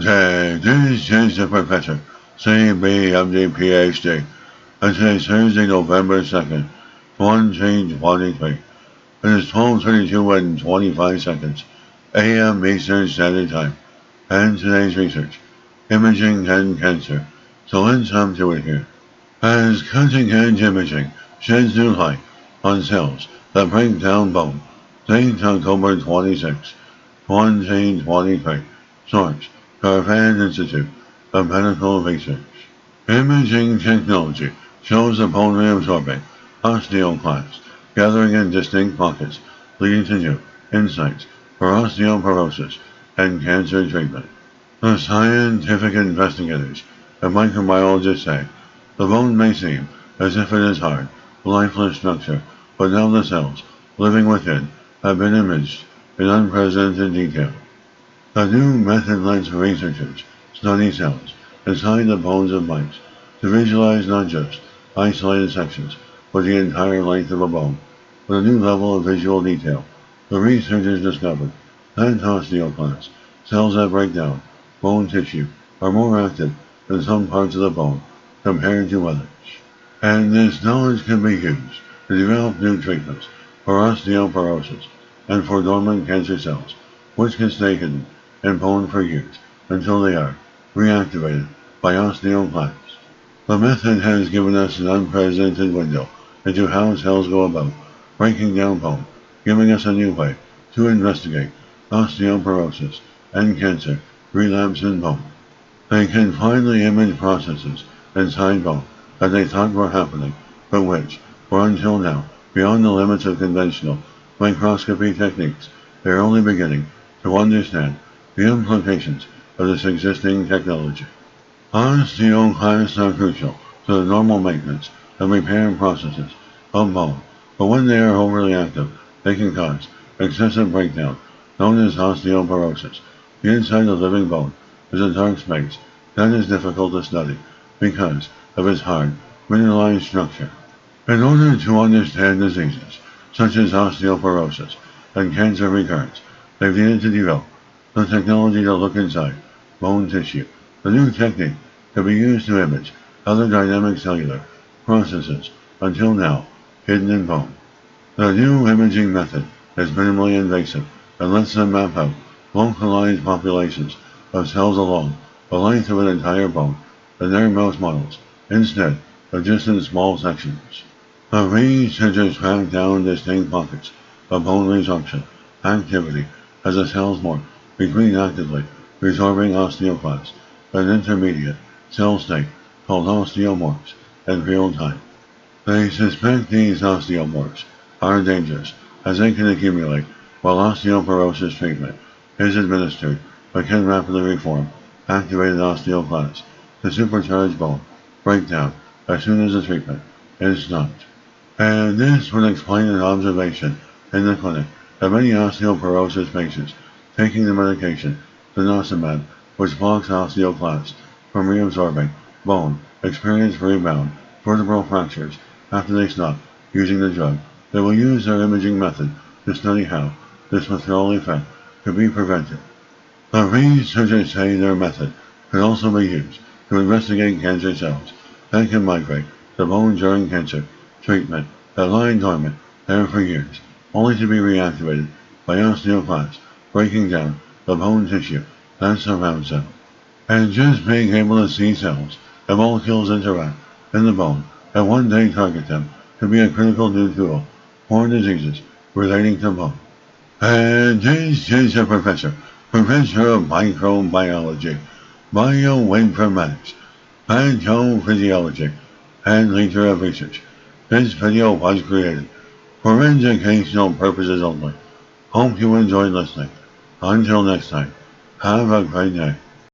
Okay, this is the Professor, CBMD PhD, and today is Thursday, November 2nd, 2023. It is 12:32 and 25 seconds, AM Eastern Standard Time, and today's research, imaging and cancer. So let's jump to it here. As cutting-edge imaging sheds new light on cells that break down bone, date October 26, 2023. Source: Garvan Institute of Medical Research. Imaging technology shows the bone reabsorbing osteoclasts gathering in distinct pockets, leading to new insights for osteoporosis and cancer treatment. The scientific investigators and microbiologists say the bone may seem as if it is hard, lifeless structure, but now the cells living within have been imaged in unprecedented detail. The new method lets researchers study cells inside the bones of mice to visualize not just isolated sections, but the entire length of a bone. With a new level of visual detail, the researchers discovered that osteoclasts, cells that break down bone tissue, are more active in some parts of the bone compared to others. And this knowledge can be used to develop new treatments for osteoporosis and for dormant cancer cells, which can stay hidden in bone for years until they are reactivated by osteoclasts. The method has given us an unprecedented window into how cells go about breaking down bone, giving us a new way to investigate osteoporosis and cancer relapse in bone. They can finally image processes inside bone that they thought were happening, but which were until now beyond the limits of conventional microscopy techniques. They are only beginning to understand the implications of this existing technology. Osteoclasts are crucial to the normal maintenance and repair processes of bone, but when they are overly active, they can cause excessive breakdown, known as osteoporosis. The inside of living bone is a dark space that is difficult to study because of its hard, mineralized structure. In order to understand diseases such as osteoporosis and cancer recurrence, they've needed to develop the technology to look inside bone tissue. The new technique can be used to image other dynamic cellular processes until now hidden in bone. The new imaging method is minimally invasive and lets them map out localized populations of cells along the length of an entire bone in their mouse models, instead of just in small sections. The researchers track down distinct pockets of bone resorption activity as the cells morph between actively resorbing osteoclasts and intermediate cell state called osteomorphs in real time. They suspect these osteomorphs are dangerous as they can accumulate while osteoporosis treatment is administered but can rapidly reform activated osteoclasts to supercharge bone breakdown as soon as the treatment is stopped. And this would explain an observation in the clinic that many osteoporosis patients taking the medication denosumab, which blocks osteoclasts from reabsorbing bone, experience rebound vertebral fractures after they stop using the drug. They will use their imaging method to study how this withdrawal effect could be prevented. The researchers say their method could also be used to investigate cancer cells that can migrate to bone during cancer treatment that lie dormant there for years, only to be reactivated by osteoclasts breaking down the bone tissue that surrounds them. And just being able to see cells and molecules interact in the bone and one day target them could be a critical new tool for diseases relating to bone. And this is a professor of microbiology, bioinformatics, pathophysiology, and leader of research. This video was created for educational purposes only. Hope you enjoyed listening. Until next time, have a great day.